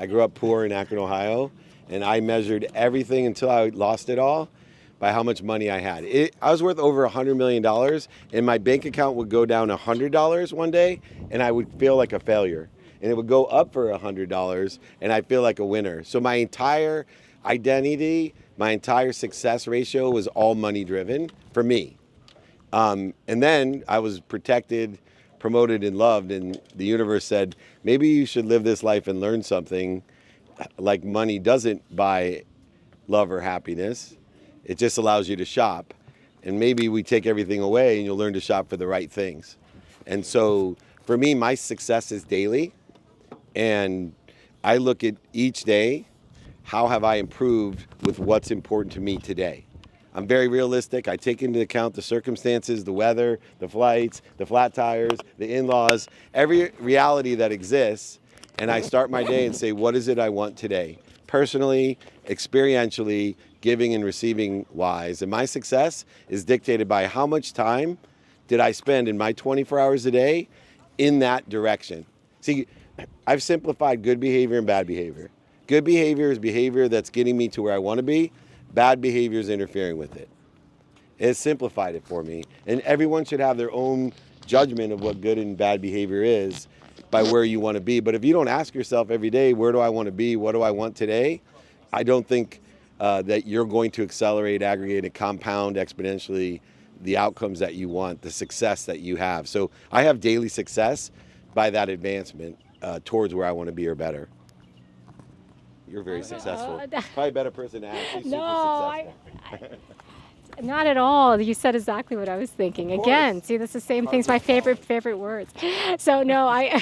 I grew up poor in Akron, Ohio, and I measured everything until I lost it all by how much money I had. I was worth over $100 million, and my bank account would go down $100 one day, and I would feel like a failure. And it would go up for $100, and I feel like a winner. So my entire identity, my entire success ratio was all money driven for me. And then I was protected, promoted, and loved, and the universe said, maybe you should live this life and learn something. Like money doesn't buy love or happiness. It just allows you to shop. And maybe we take everything away and you'll learn to shop for the right things. And so for me, my success is daily. And I look at each day, how have I improved with what's important to me today? I'm very realistic. I take into account the circumstances, the weather, the flights, the flat tires, the in-laws, every reality that exists. And I start my day and say, what is it I want today? Personally, experientially, giving and receiving wise. And my success is dictated by how much time did I spend in my 24 hours a day in that direction. See, I've simplified good behavior and bad behavior. Good behavior is behavior that's getting me to where I want to be. Bad behavior is interfering with it. It's simplified it for me. And everyone should have their own judgment of what good and bad behavior is by where you want to be. But if you don't ask yourself every day, where do I want to be? What do I want today? I don't think that you're going to accelerate, aggregate, and compound exponentially the outcomes that you want, the success that you have. So I have daily success by that advancement towards where I want to be or better. You're very successful. Probably a better person to ask. She's No, super successful. not at all. You said exactly what I was thinking. Again, see, that's the same thing. It's my favorite words. So no, I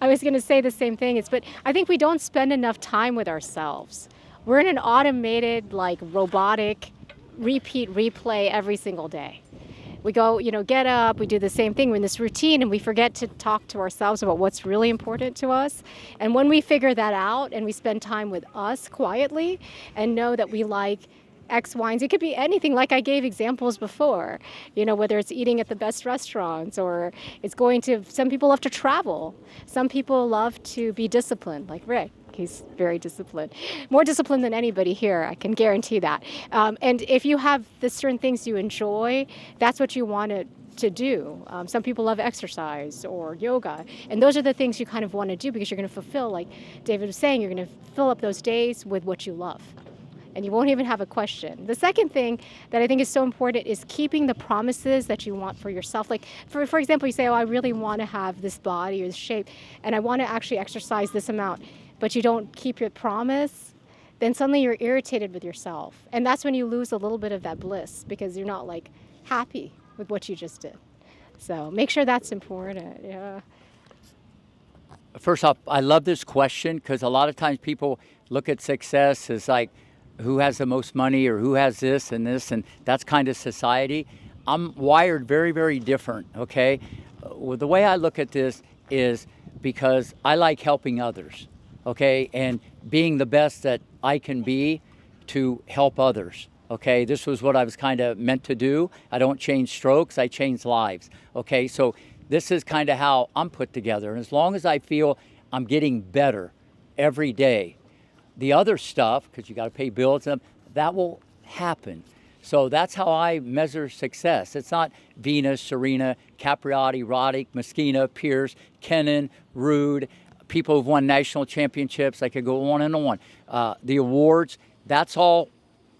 I was going to say the same thing. But I think we don't spend enough time with ourselves. We're in an automated, like robotic, repeat, replay every single day. We go, get up, we do the same thing. We're in this routine and we forget to talk to ourselves about what's really important to us. And when we figure that out and we spend time with us quietly and know that we like X, Y, and Z, it could be anything, like I gave examples before, whether it's eating at the best restaurants or it's some people love to travel. Some people love to be disciplined, like Rick. He's very disciplined, more disciplined than anybody here. I can guarantee that. And if you have the certain things you enjoy, that's what you want to do. Some people love exercise or yoga, and those are the things you kind of want to do because you're going to fulfill, like David was saying, you're going to fill up those days with what you love. And you won't even have a question. The second thing that I think is so important is keeping the promises that you want for yourself. Like, for example, you say, oh, I really want to have this body or this shape, and I want to actually exercise this amount, but you don't keep your promise, then suddenly you're irritated with yourself. And that's when you lose a little bit of that bliss because you're not like happy with what you just did. So make sure that's important, yeah. First off, I love this question because a lot of times people look at success as like who has the most money or who has this, and that's kind of society. I'm wired very, very different, okay? Well, the way I look at this is because I like helping others. Okay, and being the best that I can be to help others. Okay, this was what I was kind of meant to do. I don't change strokes, I change lives. Okay, so this is kind of how I'm put together. And as long as I feel I'm getting better every day, the other stuff, because you got to pay bills, that will happen. So that's how I measure success. It's not Venus, Serena, Capriati, Roddick, Moschino, Pierce, Kennan, Rude, people who've won national championships. I could go on and on. The awards, that's all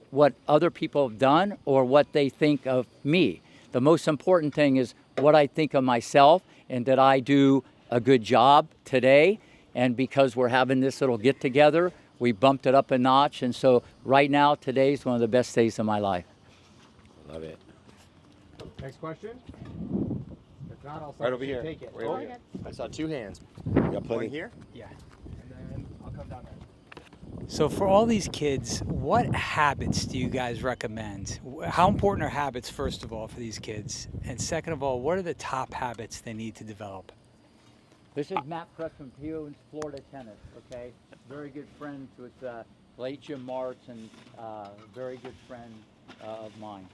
what other people have done or what they think of me. The most important thing is what I think of myself and that I do a good job today. And because we're having this little get together, we bumped it up a notch. And so right now, today's one of the best days of my life. Love it. Next question. If not, I'll Right over here. take it. Right over here. I saw two hands. You got One plenty here. Yeah. And then I'll come down there. So for all these kids, what habits do you guys recommend? How important are habits, first of all, for these kids? And second of all, what are the top habits they need to develop? This is Matt Pressman, he owns Florida Tennis, okay? Very good friend with late Jim Martz and very good friend of mine.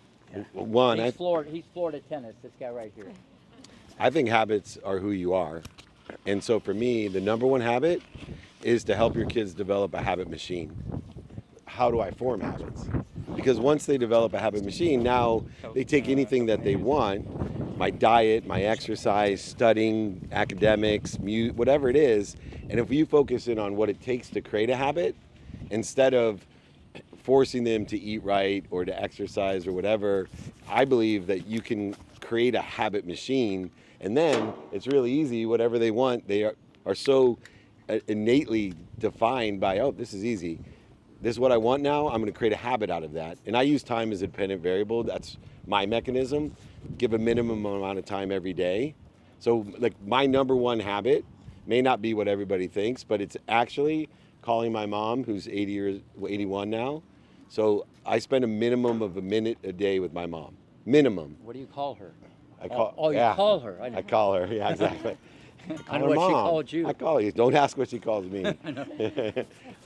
One, He's Florida Tennis, this guy right here. I think habits are who you are. And so for me, the number one habit is to help your kids develop a habit machine. How do I form habits? Because once they develop a habit machine, now they take anything that they want, my diet, my exercise, studying, academics, whatever it is, and if you focus in on what it takes to create a habit, instead of forcing them to eat right or to exercise or whatever, I believe that you can create a habit machine, and then it's really easy. Whatever they want, they are so innately defined by, oh, this is easy. This is what I want now. I'm going to create a habit out of that. And I use time as a dependent variable. That's my mechanism. Give a minimum amount of time every day. So like my number one habit may not be what everybody thinks, but it's actually calling my mom, who's 81 now. So I spend a minimum of a minute a day with my mom. Minimum. What do you call her? I call. You call her. I call her. Yeah, exactly. I know what she called you. I call you. Don't ask what she calls me.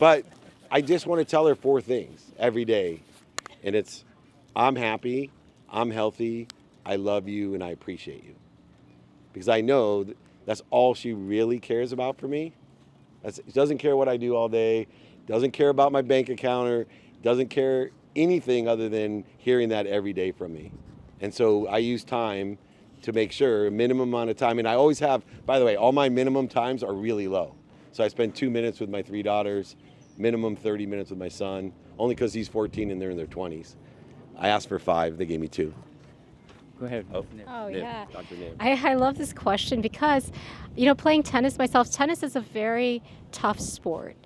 But I just want to tell her 4 things every day. And it's, I'm happy, I'm healthy, I love you, and I appreciate you. Because I know that's all she really cares about for me. She doesn't care what I do all day, doesn't care about my bank account, or doesn't care anything other than hearing that every day from me. And so I use time to make sure, a minimum amount of time. And I always have, by the way, all my minimum times are really low. So I spend 2 minutes with my 3 daughters, minimum 30 minutes with my son, only because he's 14 and they're in their 20s. I asked for 5, they gave me 2. Go ahead. Oh, Nib, yeah. Dr. Nib. I love this question because, playing tennis myself, tennis is a very tough sport.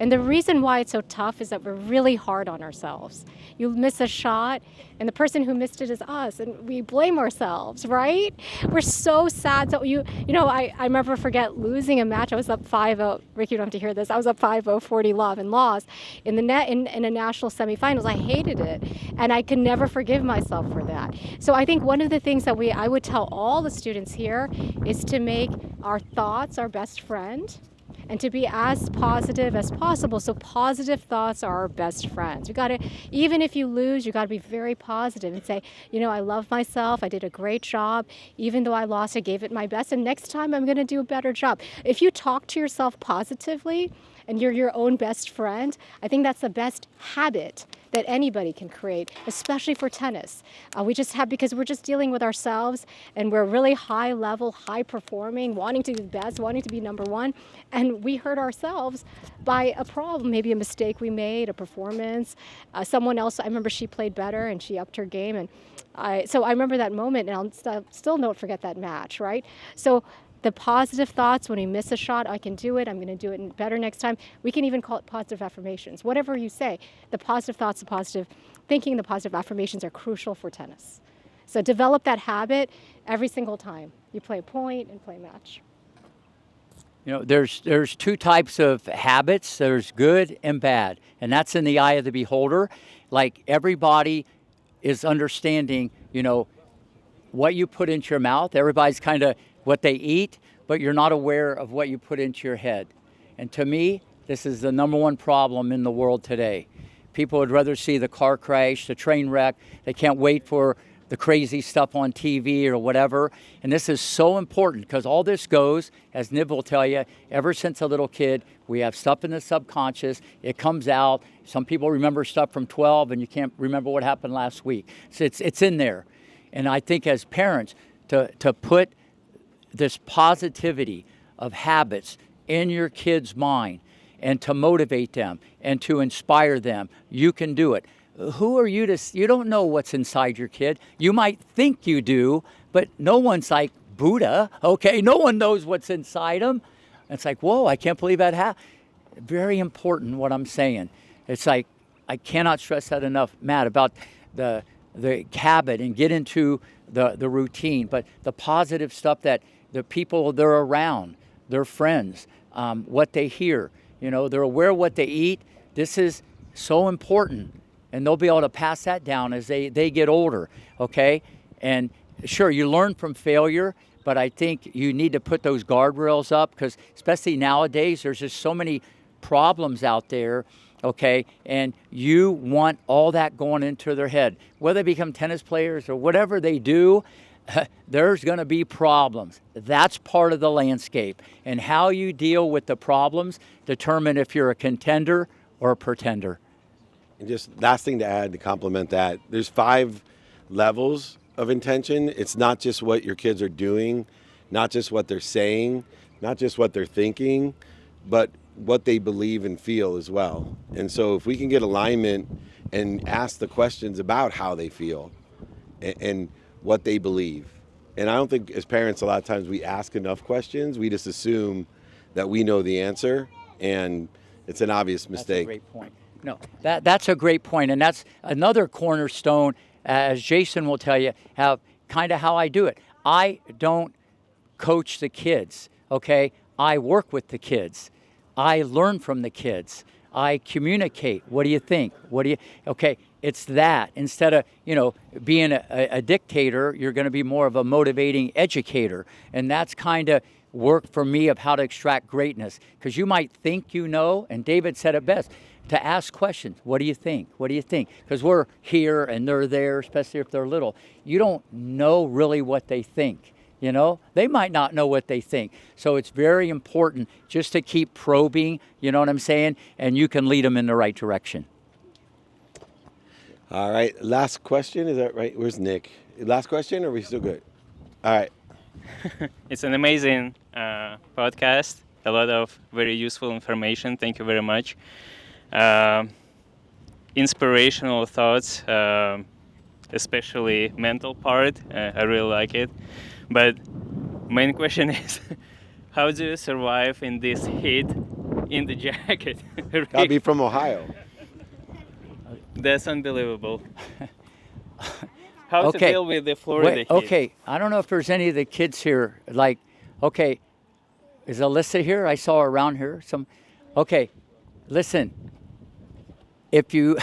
And the reason why it's so tough is that we're really hard on ourselves. You miss a shot, and the person who missed it is us, and we blame ourselves, right? We're so sad. So I never forget losing a match. I was up 5-0. Ricky, you don't have to hear this. I was up 5-0, 40 love, and lost in the net in a national semifinals. I hated it, and I could never forgive myself for that. So I think one of the things that I would tell all the students here is to make our thoughts our best friend, and to be as positive as possible. So positive thoughts are our best friends. You gotta, even if you lose, you gotta be very positive and say, I love myself, I did a great job. Even though I lost, I gave it my best, and next time I'm gonna do a better job. If you talk to yourself positively and you're your own best friend, I think that's the best habit that anybody can create, especially for tennis. Because we're just dealing with ourselves, and we're really high level, high performing, wanting to be the best, wanting to be number one, and we hurt ourselves by a problem, maybe a mistake we made, a performance. Someone else, I remember she played better and she upped her game, and so I remember that moment, and I'll still not forget that match, right? So the positive thoughts, when we miss a shot, I can do it, I'm going to do it better next time. We can even call it positive affirmations. Whatever you say, the positive thoughts, the positive thinking, the positive affirmations are crucial for tennis. So develop that habit every single time you play a point and play a match. There's 2 types of habits. There's good and bad, and that's in the eye of the beholder. Like everybody is understanding, what you put into your mouth. Everybody's kind of what they eat, but you're not aware of what you put into your head. And to me, this is the number one problem in the world today. People would rather see the car crash, the train wreck. They can't wait for the crazy stuff on TV or whatever. And this is so important because all this goes, as Nib will tell you, ever since a little kid, we have stuff in the subconscious. It comes out. Some people remember stuff from 12 and you can't remember what happened last week. So it's in there. And I think as parents, to put this positivity of habits in your kid's mind and to motivate them and to inspire them, you can do it. Who are you you don't know what's inside your kid. You might think you do, but no one's like Buddha, okay? No one knows what's inside them. It's like, whoa, I can't believe that happened. Very important what I'm saying. It's like, I cannot stress that enough, Matt, about the habit and get into the routine, but the positive stuff that the people they're around, their friends, what they hear, they're aware of what they eat. This is so important, and they'll be able to pass that down as they get older, okay? And sure, you learn from failure, but I think you need to put those guardrails up because especially nowadays, there's just so many problems out there, okay? And you want all that going into their head. Whether they become tennis players or whatever they do, there's going to be problems. That's part of the landscape. And how you deal with the problems determine if you're a contender or a pretender. And just last thing to add to complement that, there's 5 levels of intention. It's not just what your kids are doing, not just what they're saying, not just what they're thinking, but what they believe and feel as well. And so if we can get alignment and ask the questions about how they feel and what they believe. And I don't think as parents a lot of times we ask enough questions. We just assume that we know the answer, and it's an obvious mistake. That's a great point. No, that's a great point, and that's another cornerstone, as Jason will tell you, how I do it. I don't coach the kids, okay? I work with the kids. I learn from the kids. I communicate. What do you think? Okay, it's that. Instead of, being a dictator, you're going to be more of a motivating educator. And that's kind of work for me of how to extract greatness. Because you might think you know, and David said it best, to ask questions. What do you think? What do you think? Because we're here and they're there, especially if they're little. You don't know really what they think. They might not know what they think. So it's very important just to keep probing, you know what I'm saying? And you can lead them in the right direction. All right, last question, is that right? Where's Nick? Last question, or are we still good? All right. It's an amazing podcast, a lot of very useful information. Thank you very much. Inspirational thoughts, especially mental part. I really like it. But main question is, how do you survive in this heat in the jacket? Gotta be from Ohio. That's unbelievable. How to deal with the Florida heat? Okay, I don't know if there's any of the kids here. Okay, is Alyssa here? I saw her around here. Okay, listen. If you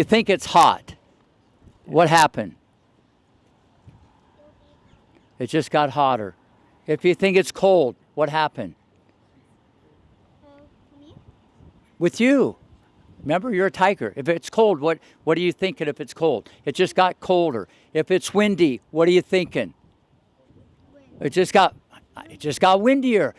think it's hot, what happened? It just got hotter. If you think it's cold, what happened? With you. Remember, you're a tiger. If it's cold, what are you thinking if it's cold? It just got colder. If it's windy, what are you thinking? It just got windier.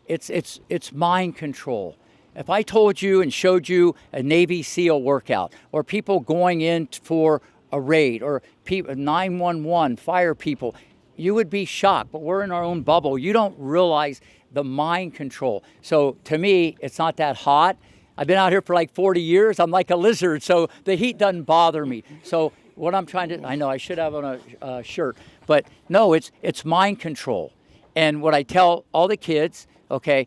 It's mind control. If I told you and showed you a Navy SEAL workout, or people going in for a raid, or 911, fire people, you would be shocked. But we're in our own bubble. You don't realize the mind control. So to me, it's not that hot. I've been out here for like 40 years. I'm like a lizard, so the heat doesn't bother me. So what I'm trying to, I know I should have on a shirt, but no, it's mind control. And what I tell all the kids, okay,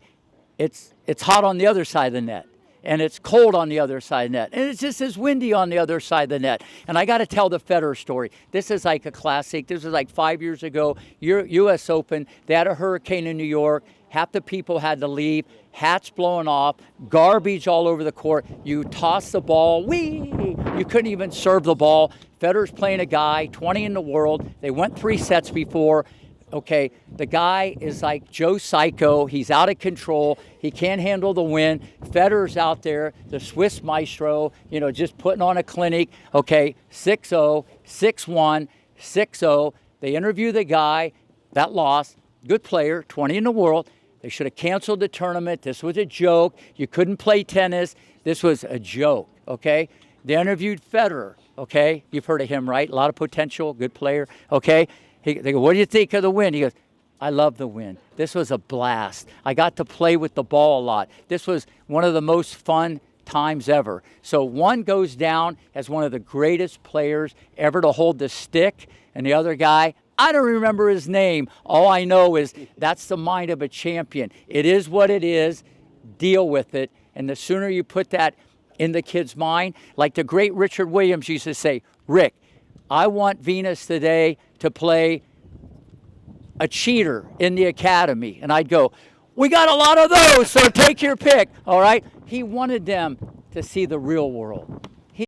it's hot on the other side of the net, and it's cold on the other side of the net, and it's just as windy on the other side of the net. And I got to tell the Federer story. This is like a classic. This was like 5 years ago, U.S. Open. They had a hurricane in New York. Half the people had to leave, hats blowing off, garbage all over the court. You toss the ball, you couldn't even serve the ball. Federer's playing a guy, 20 in the world. They went 3 sets before. Okay, the guy is like Joe Psycho. He's out of control. He can't handle the wind. Federer's out there, the Swiss maestro, just putting on a clinic. Okay, 6-0, 6-1, 6-0. They interview the guy that lost. Good player, 20 in the world. They should have canceled the tournament. This was a joke. You couldn't play tennis. This was a joke, okay? They interviewed Federer, okay? You've heard of him, right? A lot of potential, good player, okay? They go, what do you think of the win? He goes, I love the win. This was a blast. I got to play with the ball a lot. This was one of the most fun times ever. So one goes down as one of the greatest players ever to hold the stick, and the other guy, I don't remember his name. All I know is that's the mind of a champion. It is what it is. Deal with it. And the sooner you put that in the kid's mind, like the great Richard Williams used to say, Rick, I want Venus today to play a cheater in the academy. And I'd go, we got a lot of those, so take your pick. All right? He wanted them to see the real world.